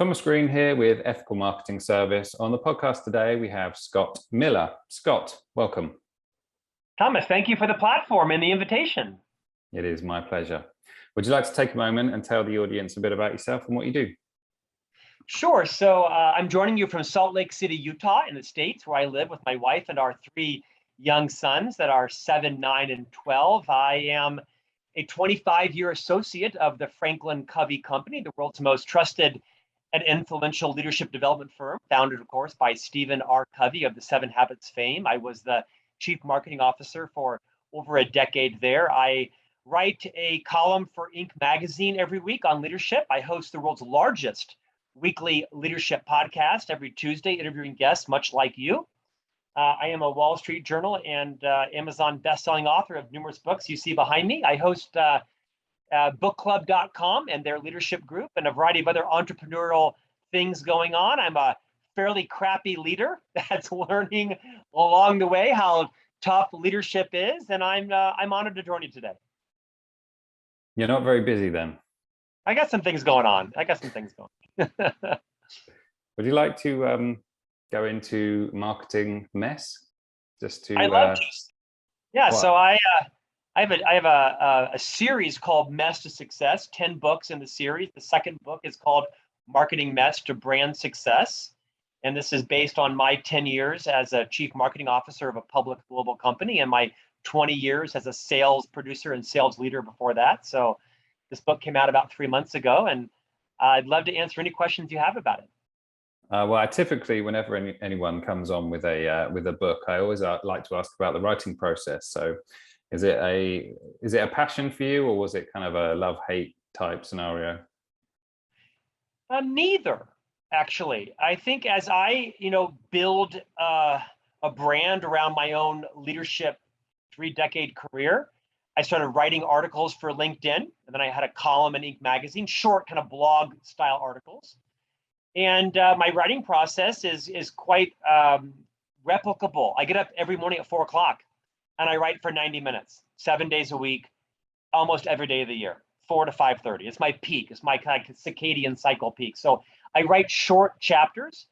Thomas Green here with Ethical Marketing Service. On the podcast today, we have Scott Miller. Scott, welcome. Thomas, thank you for the platform and the invitation. It is my pleasure. Would you like to take a moment and tell the audience a bit about yourself and what you do? Sure. So I'm joining you from Salt Lake City, Utah, in the States, where I live with my wife and our three young sons that are 7, 9, and 12. I am a 25-year associate of the FranklinCovey company, the world's most trusted and influential leadership development firm, founded, of course, by Stephen R. Covey of the 7 Habits fame. I was the chief marketing officer for over a decade there. I write a column for Inc. magazine every week on leadership. I host the world's largest weekly leadership podcast every Tuesday, interviewing guests much like you. I am a Wall Street Journal and Amazon bestselling author of numerous books you see behind me. I host bookclub.com and their leadership group and a variety of other entrepreneurial things going on. I'm a fairly crappy leader that's learning along the way how tough leadership is, and I'm honored to join you today. You're not very busy then. I got some things going on. Would you like to go into marketing mess? I love to. Yeah. What? So I have a series called Mess to Success, 10 books in the series. The second book is called Marketing Mess to Brand Success. And this is based on my 10 years as a chief marketing officer of a public global company and my 20 years as a sales producer and sales leader before that. So this book came out about 3 months ago, and I'd love to answer any questions you have about it. Well, I typically, whenever anyone comes on with a book, I always like to ask about the writing process. So is it a passion for you, or was it kind of a love-hate type scenario? Neither, actually. I think as I, build a brand around my own leadership 3-decade career, I started writing articles for LinkedIn, and then I had a column in Inc. magazine, short kind of blog style articles. And my writing process is quite replicable. I get up every morning at 4 o'clock and I write for 90 minutes, 7 days a week, almost every day of the year, 4 to 5:30. It's my peak. It's my kind of circadian cycle peak. So I write short chapters.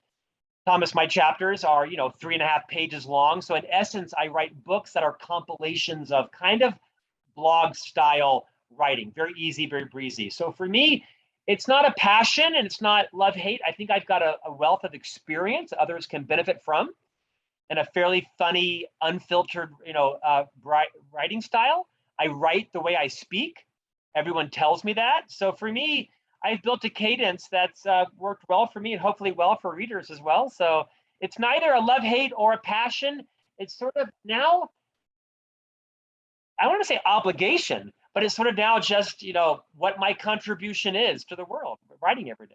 Thomas, my chapters are, 3.5 pages long. So in essence, I write books that are compilations of kind of blog style writing, very easy, very breezy. So for me, it's not a passion and it's not love-hate. I think I've got a wealth of experience others can benefit from and a fairly funny, unfiltered, writing style. I write the way I speak. Everyone tells me that. So for me, I've built a cadence that's worked well for me and hopefully well for readers as well. So it's neither a love-hate or a passion. It's sort of now, I want to say obligation, but it's sort of now just, what my contribution is to the world, writing every day.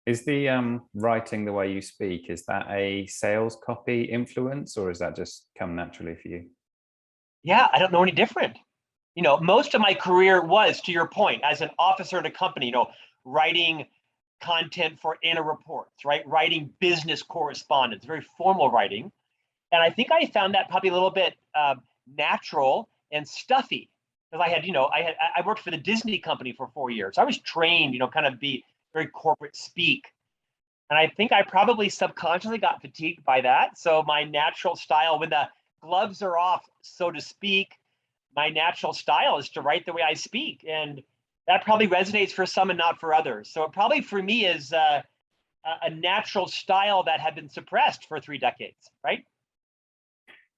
Is the writing the way you speak, is that a sales copy influence, or is that just come naturally for you? Yeah, I don't know any different. Most of my career was, to your point, as an officer in a company, writing content for annual reports, right? Writing business correspondence, very formal writing. And I think I found that probably a little bit natural and stuffy. Because I worked for the Disney company for 4 years. I was trained, kind of be very corporate speak. And I think I probably subconsciously got fatigued by that. So my natural style, when the gloves are off, so to speak, my natural style is to write the way I speak. And that probably resonates for some and not for others. So it probably for me is a natural style that had been suppressed for 3 decades, right?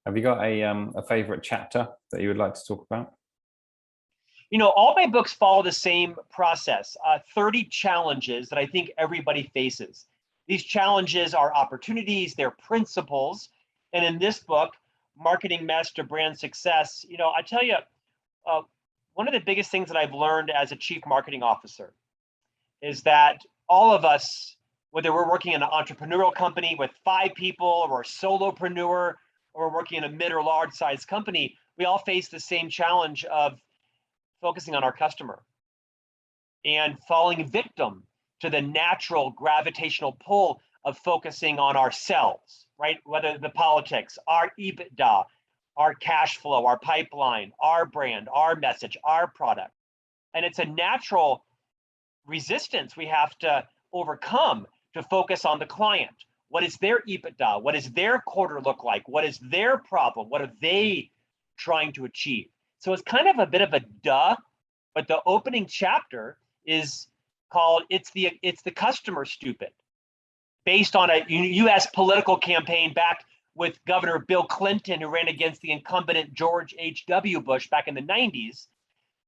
Have you got a favorite chapter that you would like to talk about? All my books follow the same process, 30 challenges that I think everybody faces. These challenges are opportunities, they're principles. And in this book, Marketing Mess to Brand Success, I tell you, one of the biggest things that I've learned as a chief marketing officer is that all of us, whether we're working in an entrepreneurial company with 5 people or a solopreneur, or we're working in a mid or large size company, we all face the same challenge of focusing on our customer and falling victim to the natural gravitational pull of focusing on ourselves, right? Whether the politics, our EBITDA, our cash flow, our pipeline, our brand, our message, our product. And it's a natural resistance we have to overcome to focus on the client. What is their EBITDA? What does their quarter look like? What is their problem? What are they trying to achieve? So it's kind of a bit of a duh, but the opening chapter is called It's the Customer Stupid, based on a US political campaign back with Governor Bill Clinton, who ran against the incumbent George H.W. Bush back in the 90s.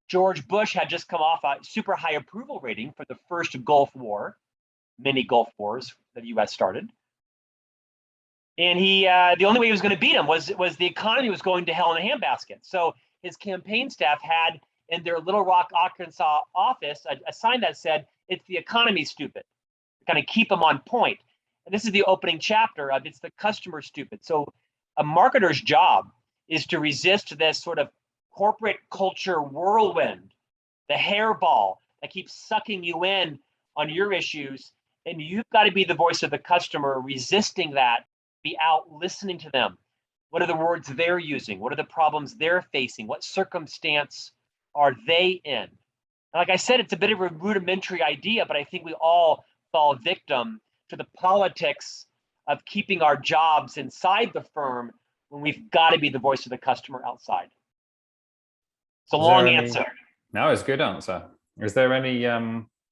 George Bush had just come off a super high approval rating for the first Gulf War, many Gulf Wars that the US started. And he, the only way he was going to beat him was the economy was going to hell in a handbasket. So his campaign staff had in their Little Rock, Arkansas office a sign that said, "It's the economy, stupid," to kind of keep him on point. And this is the opening chapter of It's the Customer Stupid. So a marketer's job is to resist this sort of corporate culture whirlwind, the hairball that keeps sucking you in on your issues. And you've got to be the voice of the customer, resisting that, be out listening to them. What are the words they're using? What are the problems they're facing? What circumstance are they in? And like I said, it's a bit of a rudimentary idea, but I think we all fall victim to the politics of keeping our jobs inside the firm when we've got to be the voice of the customer outside. It's a long answer. No, it's a good answer. Is there any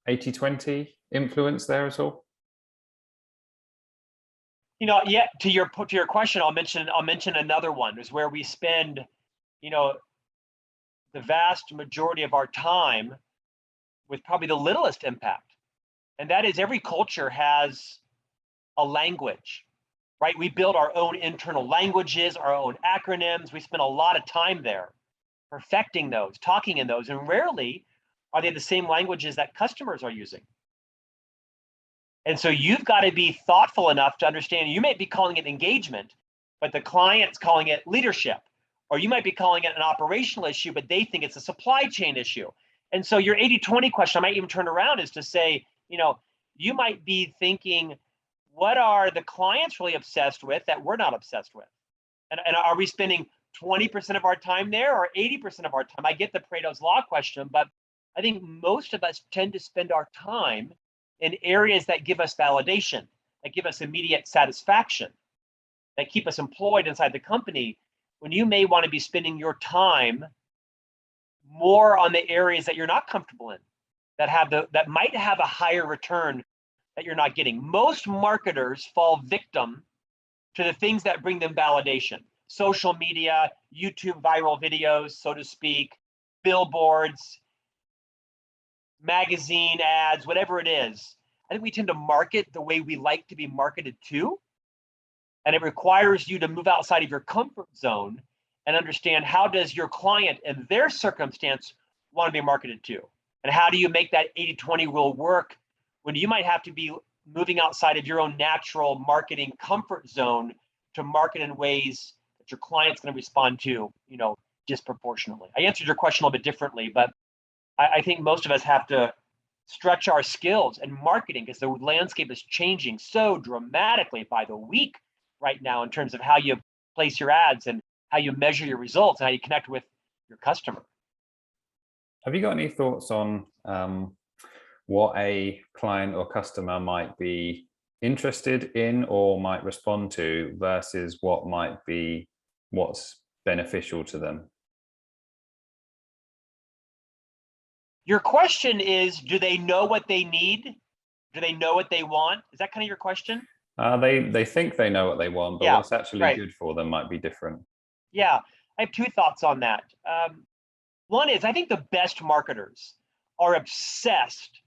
80-20 influence there at all? You know, yeah. To your question, I'll mention another one. Is where we spend, the vast majority of our time with probably the littlest impact, and that is every culture has a language, right? We build our own internal languages, our own acronyms. We spend a lot of time there, perfecting those, talking in those, and rarely are they the same languages that customers are using. And so you've got to be thoughtful enough to understand you may be calling it engagement, but the client's calling it leadership. Or you might be calling it an operational issue, but they think it's a supply chain issue. And so your 80-20 question, I might even turn around, is to say, you might be thinking, what are the clients really obsessed with that we're not obsessed with? And are we spending 20% of our time there or 80% of our time? I get the Pareto's law question, but I think most of us tend to spend our time in areas that give us validation, that give us immediate satisfaction, that keep us employed inside the company, when you may want to be spending your time more on the areas that you're not comfortable in, that might have a higher return that you're not getting. Most marketers fall victim to the things that bring them validation. Social media, YouTube viral videos, so to speak, billboards, magazine ads, whatever it is. I think we tend to market the way we like to be marketed to. And it requires you to move outside of your comfort zone and understand, how does your client and their circumstance want to be marketed to? And how do you make that 80-20 rule work when you might have to be moving outside of your own natural marketing comfort zone to market in ways that your client's going to respond to, disproportionately? I answered your question a little bit differently, but I think most of us have to stretch our skills in marketing, because the landscape is changing so dramatically by the week right now in terms of how you place your ads and how you measure your results and how you connect with your customer. Have you got any thoughts on what a client or customer might be interested in or might respond to versus what's beneficial to them? Your question is, do they know what they need? Do they know what they want? Is that kind of your question? They think they know what they want, but what's actually good for them might be different. Yeah, I have two thoughts on that. One is, I think the best marketers are obsessed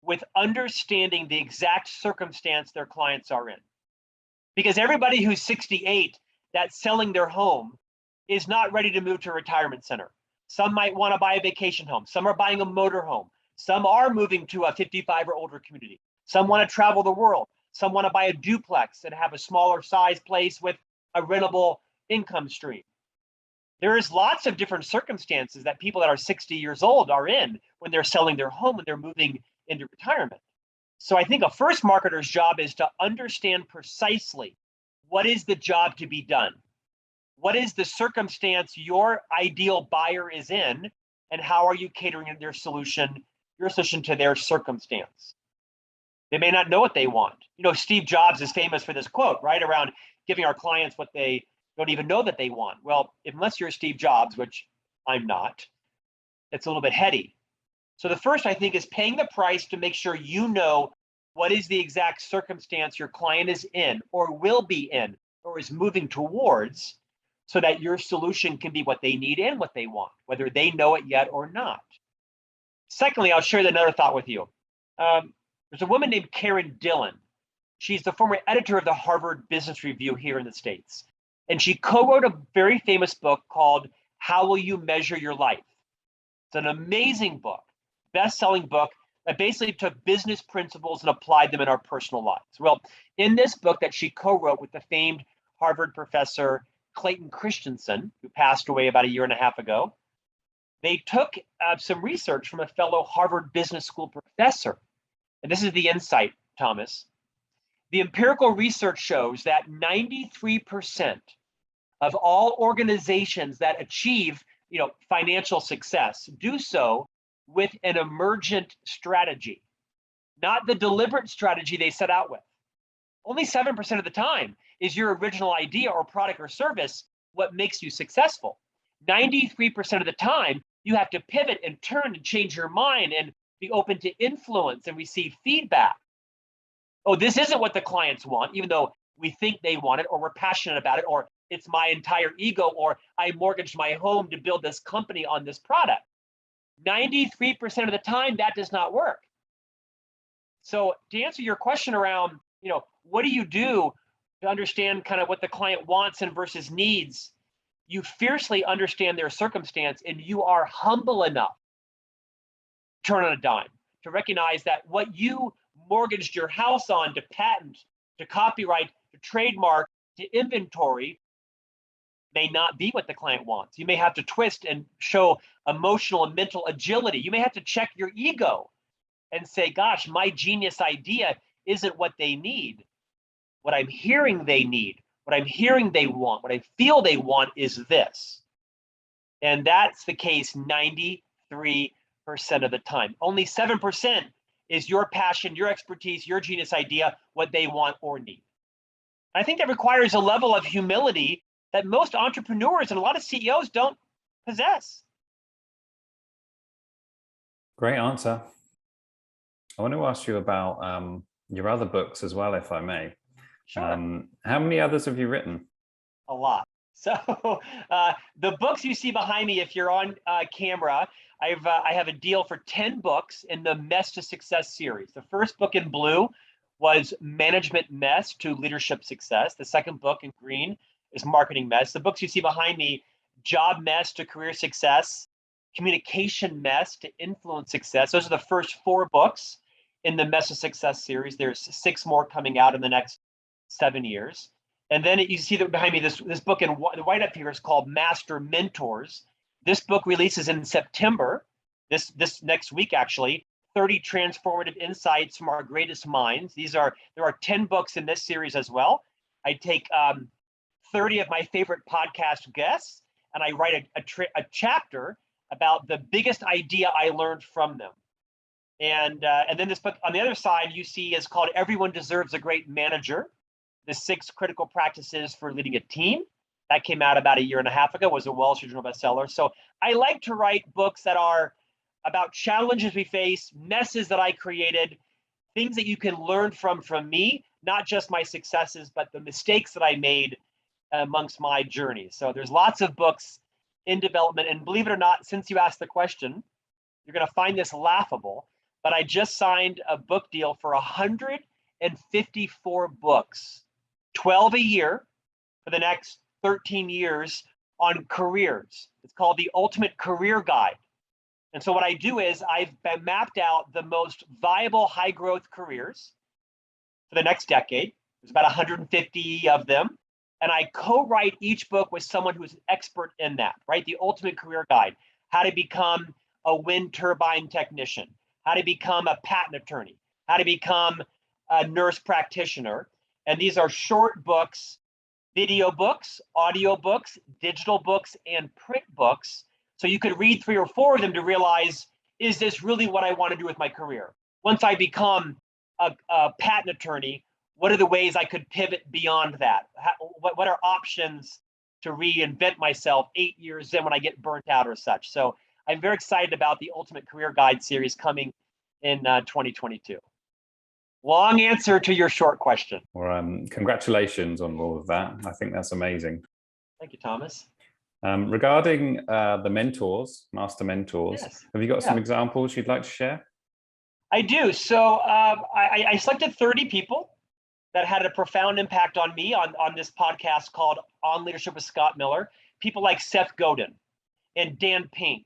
with understanding the exact circumstance their clients are in. Because everybody who's 68 that's selling their home is not ready to move to a retirement center. Some might want to buy a vacation home. Some are buying a motor home. Some are moving to a 55 or older community. Some want to travel the world. Some want to buy a duplex and have a smaller size place with a rentable income stream. There is lots of different circumstances that people that are 60 years old are in when they're selling their home, when they're moving into retirement. So I think a first marketer's job is to understand precisely what is the job to be done. What is the circumstance your ideal buyer is in, and how are you catering their solution to their circumstance? They may not know what they want. You know, Steve Jobs is famous for this quote, right? Around giving our clients what they don't even know that they want. Well, unless you're Steve Jobs, which I'm not, it's a little bit heady. So the first, I think, is paying the price to make sure you know what is the exact circumstance your client is in or will be in or is moving towards, so that your solution can be what they need and what they want, whether they know it yet or not. Secondly, I'll share another thought with you. There's a woman named Karen Dillon. She's the former editor of the Harvard Business Review here in the States. And she co-wrote a very famous book called How Will You Measure Your Life? It's an amazing book, best-selling book that basically took business principles and applied them in our personal lives. Well, in this book that she co-wrote with the famed Harvard professor Clayton Christensen, who passed away about a year and a half ago, they took some research from a fellow Harvard Business School professor. And this is the insight, Thomas. The empirical research shows that 93% of all organizations that achieve, financial success do so with an emergent strategy, not the deliberate strategy they set out with. Only 7% of the time is your original idea or product or service what makes you successful. 93% of the time, you have to pivot and turn and change your mind and be open to influence and receive feedback. Oh, this isn't what the clients want, even though we think they want it, or we're passionate about it, or it's my entire ego, or I mortgaged my home to build this company on this product. 93% of the time, that does not work. So to answer your question around, what do you do to understand kind of what the client wants and versus needs? You fiercely understand their circumstance, and you are humble enough to turn on a dime, to recognize that what you mortgaged your house on, to patent, to copyright, to trademark, to inventory, may not be what the client wants. You may have to twist and show emotional and mental agility. You may have to check your ego and say, gosh, my genius idea isn't what they need. What I'm hearing they need, what I'm hearing they want, what I feel they want is this. And that's the case 93% of the time. Only 7% is your passion, your expertise, your genius idea, what they want or need. I think that requires a level of humility that most entrepreneurs and a lot of CEOs don't possess. Great answer. I want to ask you about your other books as well, if I may. Sure. How many others have you written? A lot. So the books you see behind me, if you're on camera, I have a deal for 10 books in the Mess to Success series. The first book in blue was Management Mess to Leadership Success. The second book in green is Marketing Mess. The books you see behind me, Job Mess to Career Success, Communication Mess to Influence Success. Those are the first 4 books in the Mess to Success series. There's 6 more coming out in the next 7 years. And then you see that behind me, this book in the white up here is called Master Mentors. This book releases in September, this next week actually, 30 Transformative Insights from Our Greatest Minds. There are 10 books in this series as well. I take 30 of my favorite podcast guests, and I write a chapter about the biggest idea I learned from them. And then this book on the other side you see is called Everyone Deserves a Great Manager, the 6 critical practices for leading a team. That came out about a year and a half ago, was a Wall Street Journal bestseller. So I like to write books that are about challenges we face, messes that I created, things that you can learn from me, not just my successes, but the mistakes that I made amongst my journey. So there's lots of books in development. And believe it or not, since you asked the question, you're going to find this laughable, but I just signed a book deal for 154 books, 12 a year for the next 13 years on careers. It's called the Ultimate Career Guide. And so what I do is I've mapped out the most viable high growth careers for the next decade. There's about 150 of them. And I co-write each book with someone who's an expert in that, right? The Ultimate Career Guide, how to become a wind turbine technician, how to become a patent attorney, how to become a nurse practitioner. And these are short books, video books, audio books, digital books, and print books. So you could read 3 or 4 of them to realize, is this really what I want to do with my career? Once I become a patent attorney, what are the ways I could pivot beyond that? What are options to reinvent myself 8 years in when I get burnt out or such? So I'm very excited about the Ultimate Career Guide series coming in 2022. Long answer to your short question. Well, congratulations on all of that. I think that's amazing. Thank you, Thomas. Regarding the mentors, master mentors, Yes. have you got some examples you'd like to share? I do. So I selected 30 people that had a profound impact on me on this podcast called On Leadership with Scott Miller. People like Seth Godin and Dan Pink,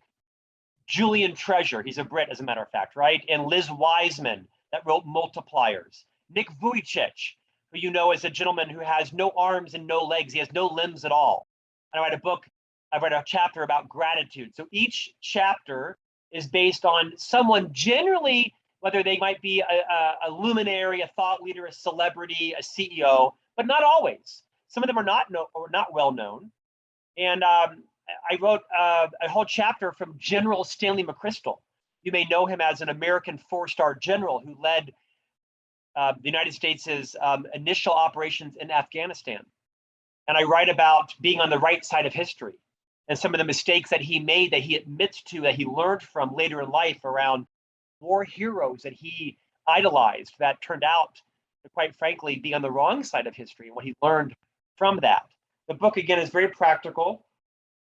Julian Treasure, he's a Brit as a matter of fact, right? And Liz Wiseman that wrote Multipliers. Nick Vujicic, who you know is a gentleman who has no arms and no legs. He has no limbs at all. And I write a chapter about gratitude. So each chapter is based on someone generally, whether they might be a luminary, a thought leader, a celebrity, a CEO, but not always. Some of them are not well known. And I wrote a whole chapter from General Stanley McChrystal. You may know him as an American 4-star general who led the United States' initial operations in Afghanistan. And I write about being on the right side of history and some of the mistakes that he made, that he admits to, that he learned from later in life around war heroes that he idolized that turned out to, quite frankly, be on the wrong side of history and what he learned from that. The book, again, is very practical.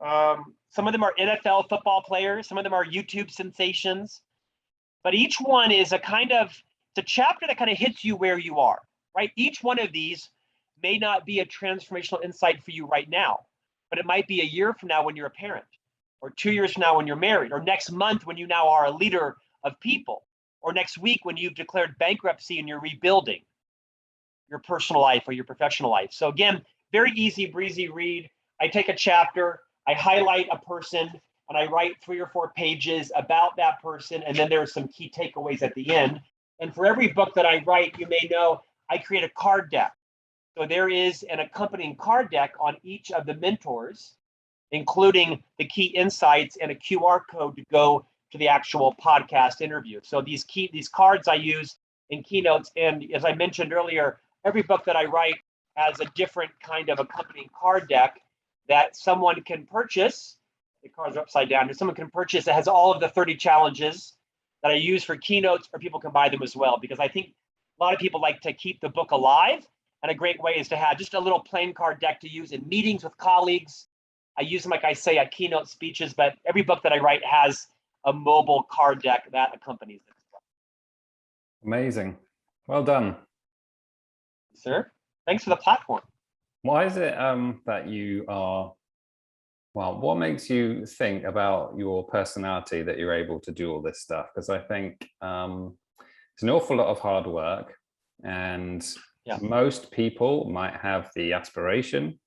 Some of them are NFL football players. Some of them are YouTube sensations. But each one is it's a chapter that kind of hits you where you are, right? Each one of these may not be a transformational insight for you right now, but it might be a year from now when you're a parent, or 2 years from now when you're married, or next month when you now are a leader of people, or next week when you've declared bankruptcy and you're rebuilding your personal life or your professional life. So again, very easy breezy read. I take a chapter, I highlight a person, and I write 3 or 4 pages about that person, and then there are some key takeaways at the end. And for every book that I write, you may know I create a card deck. So there is an accompanying card deck on each of the mentors, including the key insights and a QR code to go to the actual podcast interview. So these cards I use in keynotes, and as I mentioned earlier, every book that I write has a different kind of accompanying card deck that someone can purchase. The cards are upside down. Someone can purchase. It has all of the 30 challenges that I use for keynotes, or people can buy them as well, because I think a lot of people like to keep the book alive. And a great way is to have just a little plain card deck to use in meetings with colleagues. I use them, like I say, at keynote speeches, but every book that I write has a mobile card deck that accompanies it. Amazing. Well done. Sir, thanks for the platform. Why is it that you are, well, what makes you think about your personality that you're able to do all this stuff? Because I think it's an awful lot of hard work, and most people might have the aspiration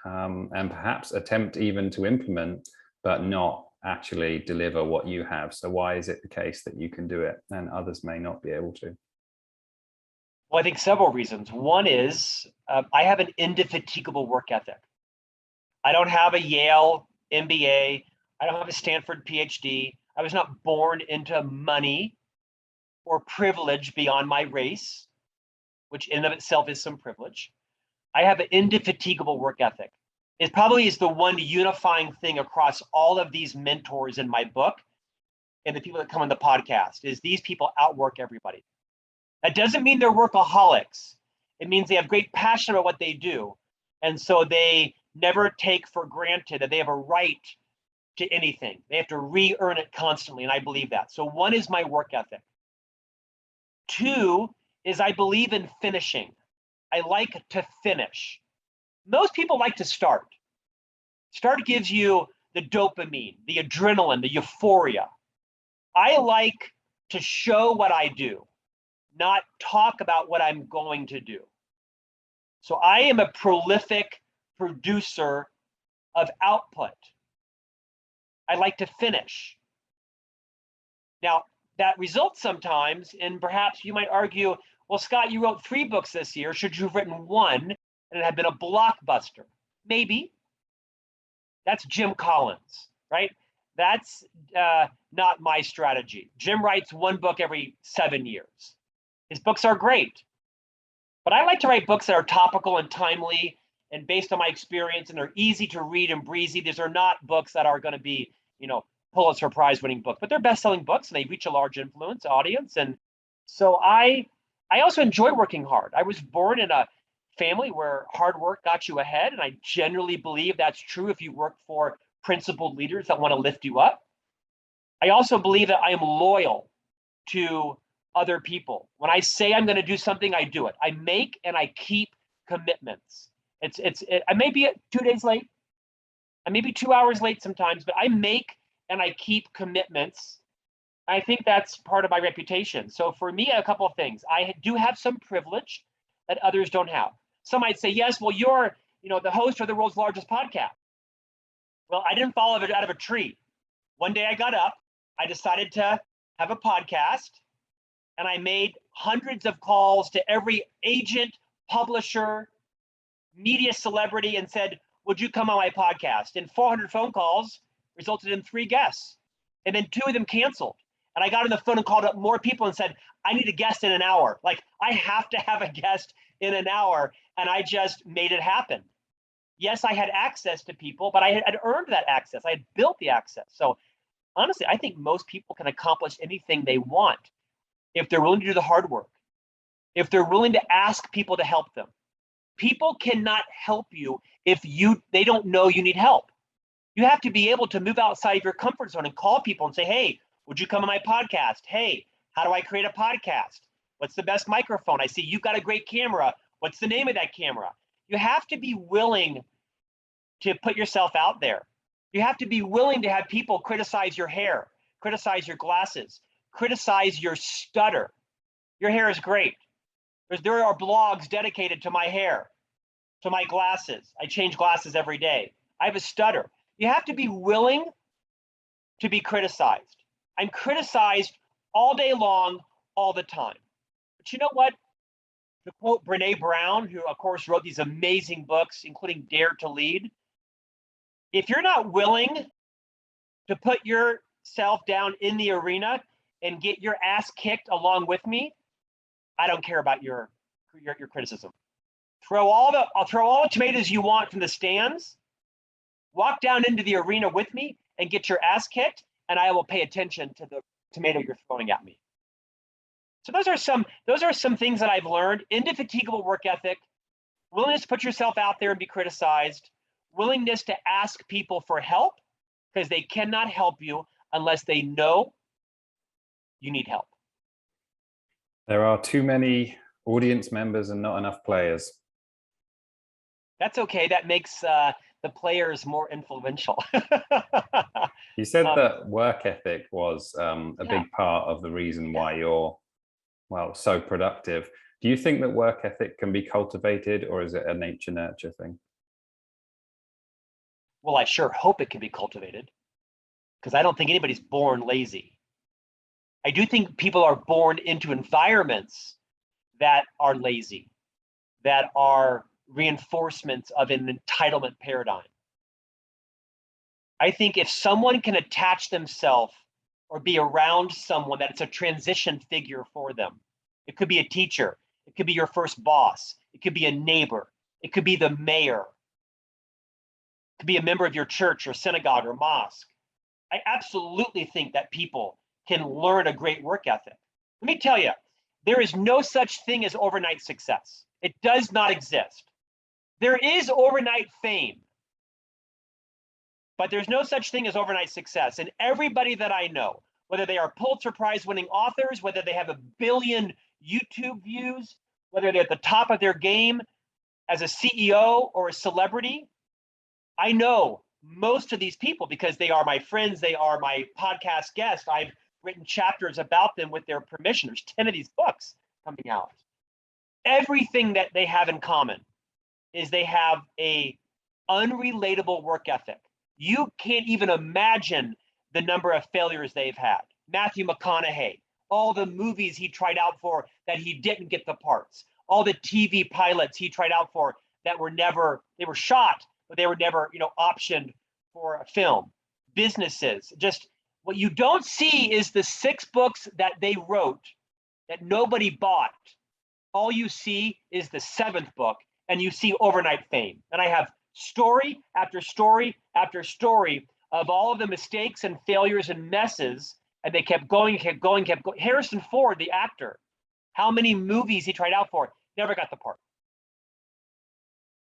and perhaps attempt even to implement, but not actually deliver what you have. So why is it the case that you can do it and others may not be able to? Well, I think several reasons. One is I have an indefatigable work ethic. I don't have a Yale MBA. I don't have a Stanford PhD. I was not born into money or privilege beyond my race, which in and of itself is some privilege. I have an indefatigable work ethic. It probably is the one unifying thing across all of these mentors in my book and the people that come on the podcast, is these people outwork everybody. That doesn't mean they're workaholics. It means they have great passion about what they do. And so they never take for granted that they have a right to anything. They have to re-earn it constantly, and I believe that. So one is my work ethic. 2 is I believe in finishing. I like to finish. Most people like to start. Start gives you the dopamine, the adrenaline, the euphoria. I like to show what I do, not talk about what I'm going to do. So I am a prolific producer of output. I like to finish. Now, that results sometimes in, perhaps you might argue, well, Scott, you wrote 3 books this year. Should you have written 1 and it had been a blockbuster? Maybe. That's Jim Collins, right? That's not my strategy. Jim writes 1 book every 7 years. His books are great. But I like to write books that are topical and timely and based on my experience, and they're easy to read and breezy. These are not books that are going to be, Pulitzer Prize winning books, but they're best-selling books and they reach a large influence audience. And so I also enjoy working hard. I was born in a family where hard work got you ahead, and I generally believe that's true if you work for principled leaders that want to lift you up. I also believe that I am loyal to other people. When I say I'm going to do something, I do it. I make and I keep commitments. I may be 2 days late. I may be 2 hours late sometimes, but I make and I keep commitments. I think that's part of my reputation. So for me, a couple of things. I do have some privilege that others don't have. Some might say, yes, well, you're, the host of the world's largest podcast. Well, I didn't fall out of a tree. One day I got up, I decided to have a podcast, and I made hundreds of calls to every agent, publisher, media celebrity and said, would you come on my podcast? And 400 phone calls resulted in 3 guests. And then 2 of them canceled. And I got on the phone and called up more people and said, I need a guest in an hour. Like, I have to have a guest in an hour. And I just made it happen. Yes, I had access to people, but I had earned that access. I had built the access. So honestly, I think most people can accomplish anything they want if they're willing to do the hard work, if they're willing to ask people to help them. People cannot help you if they don't know you need help. You have to be able to move outside of your comfort zone and call people and say, hey, would you come on my podcast? Hey, how do I create a podcast? What's the best microphone? I see you've got a great camera. What's the name of that camera? You have to be willing to put yourself out there. You have to be willing to have people criticize your hair, criticize your glasses, criticize your stutter. Your hair is great. There are blogs dedicated to my hair, to my glasses. I change glasses every day. I have a stutter. You have to be willing to be criticized. I'm criticized all day long, all the time. But you know what? To quote Brene Brown, who of course wrote these amazing books, including Dare to Lead, if you're not willing to put yourself down in the arena and get your ass kicked along with me, I don't care about your criticism. I'll throw all the tomatoes you want from the stands, walk down into the arena with me and get your ass kicked, and I will pay attention to the tomato you're throwing at me. So those are some things that I've learned. Indefatigable work ethic, willingness to put yourself out there and be criticized, willingness to ask people for help because they cannot help you unless they know you need help. There are too many audience members and not enough players. That's okay. That makes the players more influential. You said that work ethic was a big part of the reason why you're, so productive. Do you think that work ethic can be cultivated, or is it a nature-nurture thing? Well, I sure hope it can be cultivated, because I don't think anybody's born lazy. I do think people are born into environments that are lazy, that are reinforcements of an entitlement paradigm. I think if someone can attach themselves or be around someone that it's a transition figure for them, it could be a teacher, it could be your first boss, it could be a neighbor, it could be the mayor, it could be a member of your church or synagogue or mosque. I absolutely think that people can learn a great work ethic. Let me tell you, there is no such thing as overnight success. It does not exist. There is overnight fame, but there's no such thing as overnight success. And everybody that I know, whether they are Pulitzer Prize winning authors, whether they have 1 billion YouTube views, whether they're at the top of their game as a CEO or a celebrity, I know most of these people because they are my friends, they are my podcast guests. I've written chapters about them with their permission. There's 10 of these books coming out. Everything that they have in common is they have a unrelatable work ethic. You can't even imagine the number of failures they've had. Matthew McConaughey, all the movies he tried out for that he didn't get the parts, all the TV pilots he tried out for that were never, they were shot, but they were never, optioned for a film. Businesses, just what you don't see is the 6 books that they wrote that nobody bought. All you see is the 7th book, and you see overnight fame. And I have story after story after story of all of the mistakes and failures and messes, and they kept going, kept going, kept going. Harrison Ford, the actor, how many movies he tried out for, never got the part.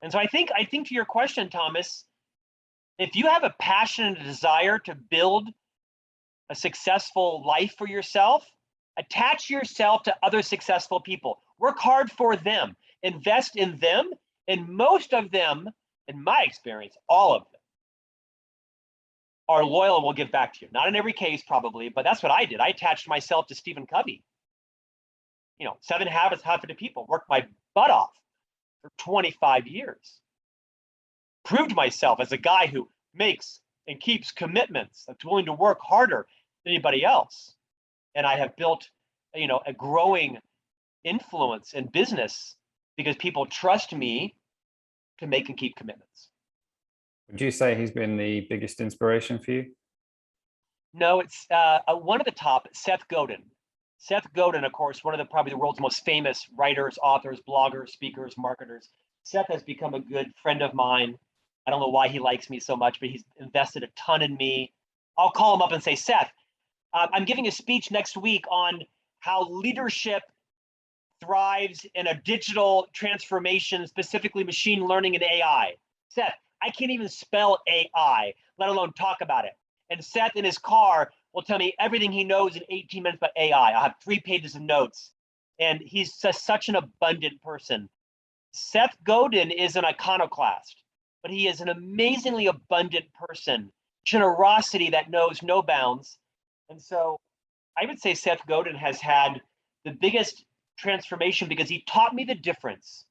And so I think to your question, Thomas, if you have a passion and a desire to build a successful life for yourself, attach yourself to other successful people. Work hard for them. Invest in them. And most of them, in my experience, all of them, are loyal and will give back to you. Not in every case, probably, but that's what I did. I attached myself to Stephen Covey. 7 Habits of Highly Effective People. Worked my butt off for 25 years. Proved myself as a guy who makes and keeps commitments, that's willing to work harder than anybody else. And I have built, a growing influence in business because people trust me to make and keep commitments. Would you say he's been the biggest inspiration for you? No, it's one of the top, Seth Godin. Seth Godin, of course, one of probably the world's most famous writers, authors, bloggers, speakers, marketers. Seth has become a good friend of mine. I don't know why he likes me so much, but he's invested a ton in me. I'll call him up and say, Seth, I'm giving a speech next week on how leadership thrives in a digital transformation, specifically machine learning and AI. Seth, I can't even spell AI, let alone talk about it. And Seth in his car will tell me everything he knows in 18 minutes about AI. I'll have 3 pages of notes. And he's just such an abundant person. Seth Godin is an iconoclast, but he is an amazingly abundant person, generosity that knows no bounds. And so I would say Seth Godin has had the biggest transformation because he taught me the difference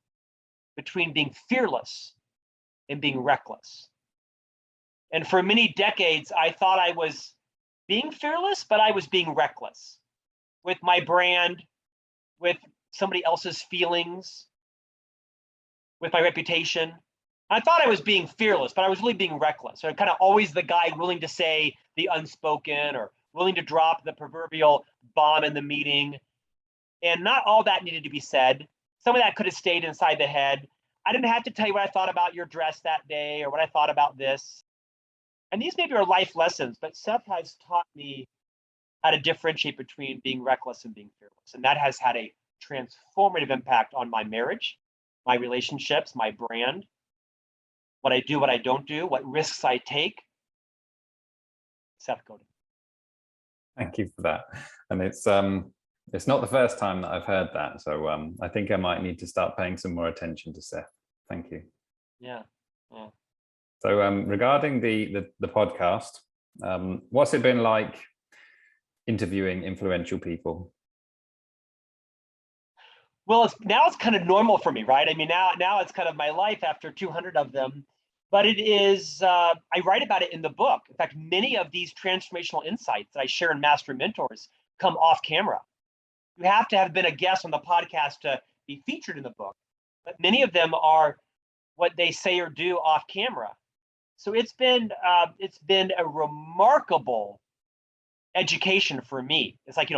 between being fearless and being reckless. And for many decades, I thought I was being fearless, but I was being reckless with my brand, with somebody else's feelings, with my reputation. I thought I was being fearless, but I was really being reckless. So kind of always the guy willing to say the unspoken or willing to drop the proverbial bomb in the meeting. And not all that needed to be said. Some of that could have stayed inside the head. I didn't have to tell you what I thought about your dress that day or what I thought about this. And these maybe are life lessons, but Seth has taught me how to differentiate between being reckless and being fearless. And that has had a transformative impact on my marriage, my relationships, my brand, what I do, what I don't do, what risks I take. Seth Godin. Thank you for that. And it's not the first time that I've heard that. So I think I might need to start paying some more attention to Seth. Thank you. Yeah. So regarding the podcast, what's it been like interviewing influential people? Well, now it's kind of normal for me, right? I mean, now it's kind of my life after 200 of them. But it is, I write about it in the book. In fact, many of these transformational insights that I share in Master Mentors come off camera. You have to have been a guest on the podcast to be featured in the book. But many of them are what they say or do off camera. So it's been a remarkable education for me. It's like,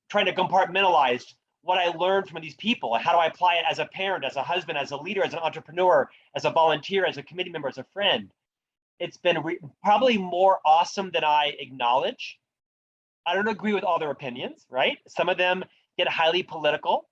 trying to compartmentalize what I learned from these people and how do I apply it as a parent, as a husband, as a leader, as an entrepreneur, as a volunteer, as a committee member, as a friend. It's been probably more awesome than I acknowledge. I don't agree with all their opinions, right? Some of them get highly political,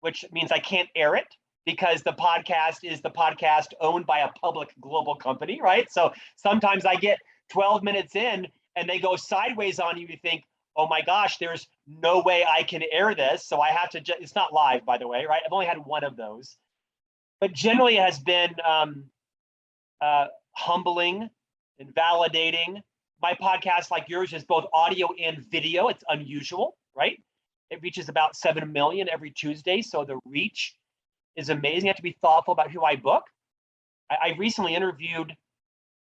which means I can't air it because the podcast is the podcast owned by a public global company, right? So sometimes I get 12 minutes in and they go sideways on you. You think, oh my gosh, there's no way I can air this. So I have to, it's not live, by the way, right? I've only had one of those. But generally it has been humbling and validating. My podcast, like yours, is both audio and video. It's unusual, right? It reaches about 7 million every Tuesday. So the reach is amazing. You have to be thoughtful about who I book. I recently interviewed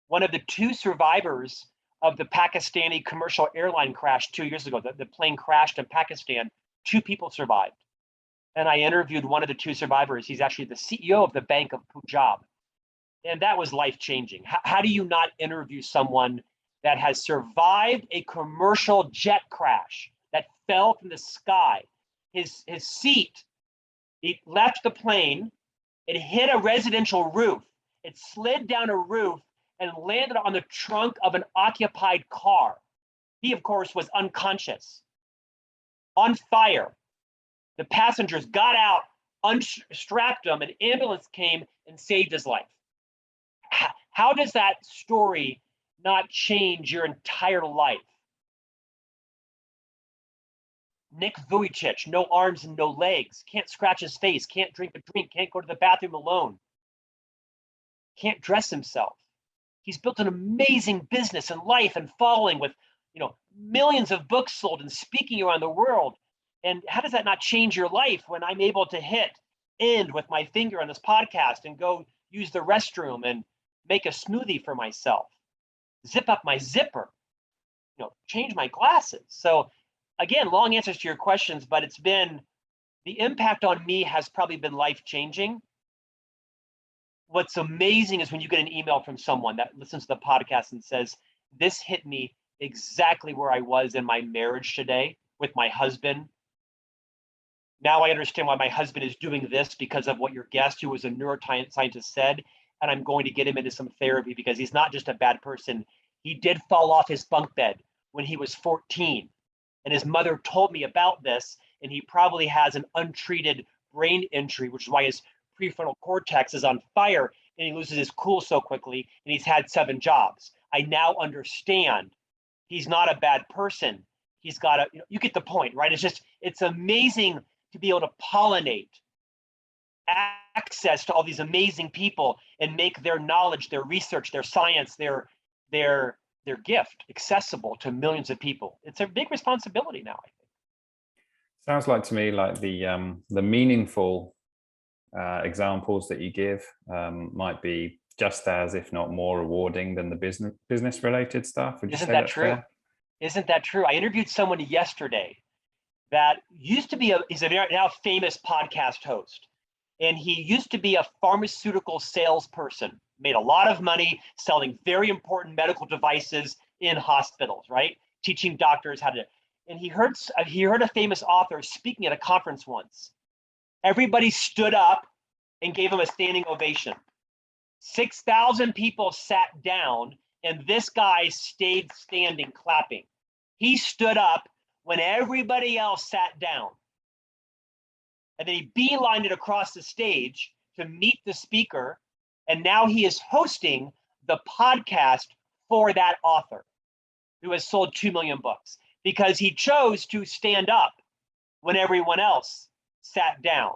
one of the 2 survivors of the Pakistani commercial airline crash 2 years ago. The plane crashed in Pakistan. 2 people survived. And I interviewed one of the 2 survivors. He's actually the CEO of the Bank of Punjab. And that was life-changing. How do you not interview someone that has survived a commercial jet crash that fell from the sky? his seat, he left the plane, it hit a residential roof, it slid down a roof and landed on the trunk of an occupied car. He, of course, was unconscious, on fire. The passengers got out, unstrapped him, an ambulance came and saved his life. How does that story not change your entire life? Nick Vujicic, no arms and no legs, can't scratch his face, can't drink a drink, can't go to the bathroom alone, can't dress himself. He's built an amazing business and life and following with, millions of books sold and speaking around the world. And how does that not change your life when I'm able to hit end with my finger on this podcast and go use the restroom and make a smoothie for myself, zip up my zipper, change my glasses? So again, long answers to your questions, but it's been, the impact on me has probably been life-changing. What's amazing is when you get an email from someone that listens to the podcast and says, this hit me exactly where I was in my marriage today with my husband. Now I understand why my husband is doing this because of what your guest, who was a neuroscientist, said, and I'm going to get him into some therapy because he's not just a bad person. He did fall off his bunk bed when he was 14, and his mother told me about this, and he probably has an untreated brain injury, which is why his prefrontal cortex is on fire and he loses his cool so quickly, and he's had 7 jobs. I now understand he's not a bad person. He's got a, you get the point, right? It's amazing to be able to pollinate access to all these amazing people and make their knowledge, their research, their science, their gift accessible to millions of people. It's a big responsibility now, I think. Sounds like to me like the meaningful examples that you give might be just as, if not more, rewarding than the business related stuff. Would you say that's true? Isn't that true? I interviewed someone yesterday that used to be he's a now famous podcast host. And he used to be a pharmaceutical salesperson, made a lot of money selling very important medical devices in hospitals, right? Teaching doctors how to, and he heard a famous author speaking at a conference once. Everybody stood up and gave him a standing ovation. 6,000 people sat down and this guy stayed standing clapping. He stood up when everybody else sat down. And then he beelined it across the stage to meet the speaker. And now he is hosting the podcast for that author who has sold 2 million books because he chose to stand up when everyone else sat down.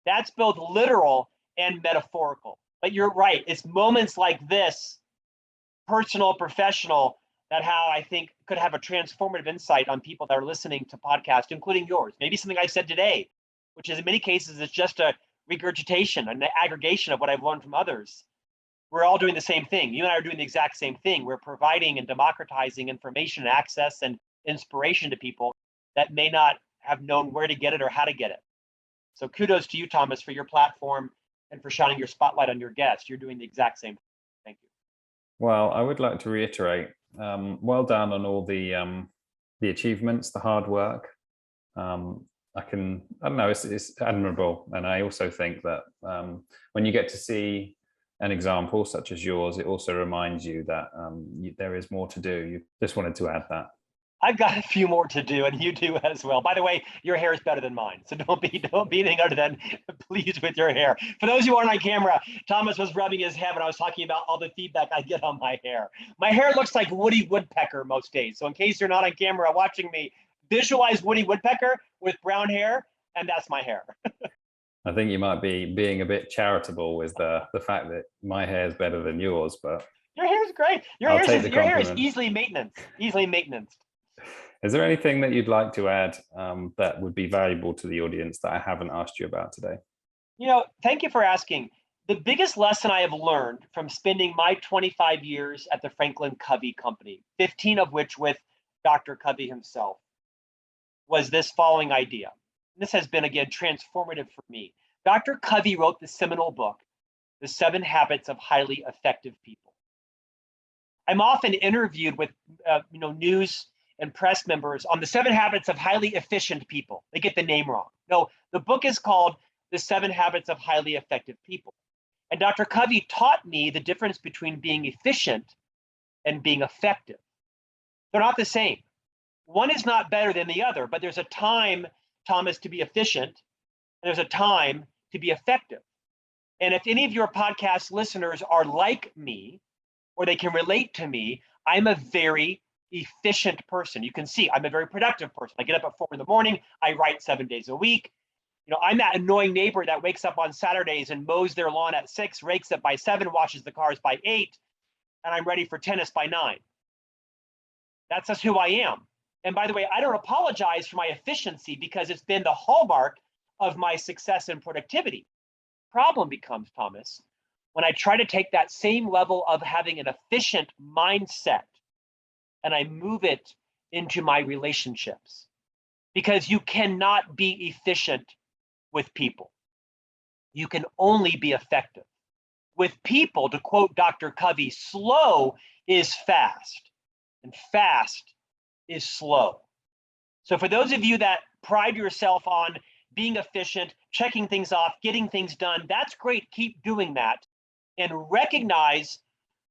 That's both literal and metaphorical. But you're right. It's moments like this, personal, professional, that how I think could have a transformative insight on people that are listening to podcasts, including yours. Maybe something I said today, which is in many cases is just a regurgitation, an aggregation of what I've learned from others. We're all doing the same thing. You and I are doing the exact same thing. We're providing and democratizing information and access and inspiration to people that may not have known where to get it or how to get it. So kudos to you, Thomas, for your platform and for shining your spotlight on your guest. You're doing the exact same thing. Thank you. Well, I would like to reiterate, well done on all the achievements, the hard work. I don't know, it's admirable. And I also think that when you get to see an example such as yours, it also reminds you that there is more to do. You just wanted to add that. I've got a few more to do, and you do as well. By the way, your hair is better than mine, so don't be anything other than pleased with your hair. For those who aren't on camera, Thomas was rubbing his head when I was talking about all the feedback I get on my hair. My hair looks like Woody Woodpecker most days. So in case you're not on camera watching me, visualize Woody Woodpecker with brown hair, and that's my hair. I think you might be being a bit charitable with the fact that my hair is better than yours, but your hair is great. Your hair is easily maintenance. Is there anything that you'd like to add that would be valuable to the audience that I haven't asked you about today? Thank you for asking. The biggest lesson I have learned from spending my 25 years at the FranklinCovey company, 15 of which with Dr. Covey himself, was this following idea. This has been, again, transformative for me. Dr. Covey wrote the seminal book, The 7 Habits of Highly Effective People. I'm often interviewed with news and press members on the 7 habits of highly efficient people. They get the name wrong. No, the book is called The 7 Habits of Highly Effective People. And Dr. Covey taught me the difference between being efficient and being effective. They're not the same. One is not better than the other, but there's a time, Thomas, to be efficient, and there's a time to be effective. And if any of your podcast listeners are like me, or they can relate to me, I'm a very efficient person. You can see I'm a very productive person. I get up at 4 in the morning. I write 7 days a week. You know, I'm that annoying neighbor that wakes up on Saturdays and mows their lawn at 6, rakes it by 7, washes the cars by 8, and I'm ready for tennis by 9. That's just who I am. And by the way, I don't apologize for my efficiency because it's been the hallmark of my success and productivity. Problem becomes, Thomas, when I try to take that same level of having an efficient mindset and I move it into my relationships. Because you cannot be efficient with people. You can only be effective. With people, to quote Dr. Covey, slow is fast, and fast is slow. So for those of you that pride yourself on being efficient, checking things off, getting things done, that's great. Keep doing that. And recognize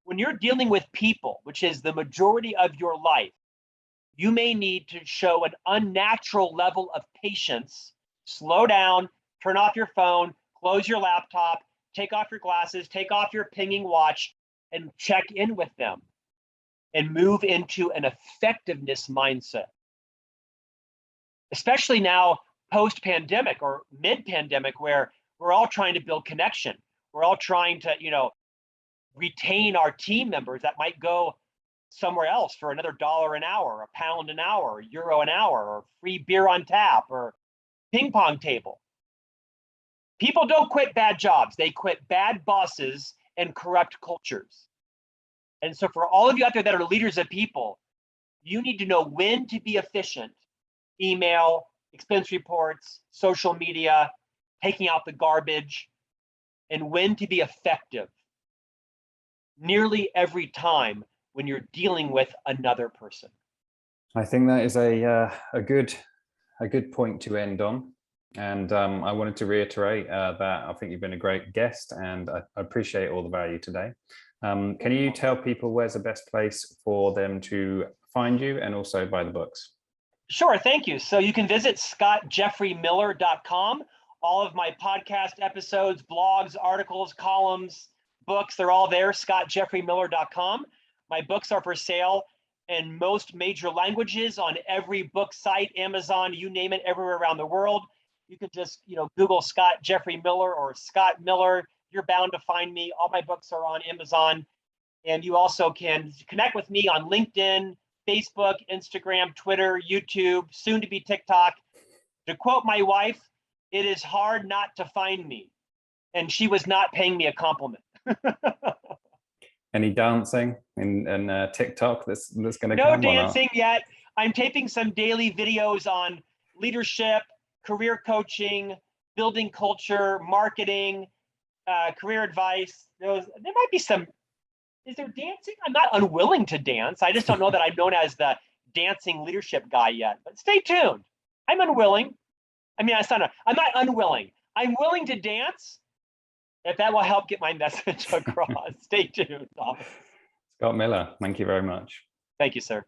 when you're dealing with people, which is the majority of your life, you may need to show an unnatural level of patience. Slow down, turn off your phone, close your laptop, take off your glasses, take off your pinging watch, and check in with them and move into an effectiveness mindset. Especially now, post-pandemic or mid-pandemic, where we're all trying to build connection. We're all trying to, retain our team members that might go somewhere else for another $1 an hour, £1 an hour, €1 an hour, or free beer on tap, or ping pong table. People don't quit bad jobs. They quit bad bosses and corrupt cultures. And so for all of you out there that are leaders of people, you need to know when to be efficient. Email, expense reports, social media, taking out the garbage, and when to be effective. Nearly every time when you're dealing with another person. I think that is a good point to end on. And I wanted to reiterate that I think you've been a great guest, and I appreciate all the value today. Can you tell people where's the best place for them to find you and also buy the books? Sure, thank you. So you can visit scottjeffreymiller.com. All of my podcast episodes, blogs, articles, columns, books, they're all there, scottjeffreymiller.com. My books are for sale in most major languages on every book site, Amazon, you name it, everywhere around the world. You can just, Google Scott Jeffrey Miller or Scott Miller. You're bound to find me. All my books are on Amazon. And you also can connect with me on LinkedIn, Facebook, Instagram, Twitter, YouTube, soon to be TikTok. To quote my wife, it is hard not to find me. And she was not paying me a compliment. Any dancing in TikTok that's going to come? No dancing yet. I'm taping some daily videos on leadership, career coaching, building culture, marketing, career advice. There might be some. Is there dancing? I'm not unwilling to dance. I just don't know that I'm known as the dancing leadership guy yet. But stay tuned. I'm unwilling. I'm not unwilling. I'm willing to dance if that will help get my message across. Stay tuned, Thomas. Scott Miller, thank you very much. Thank you, sir.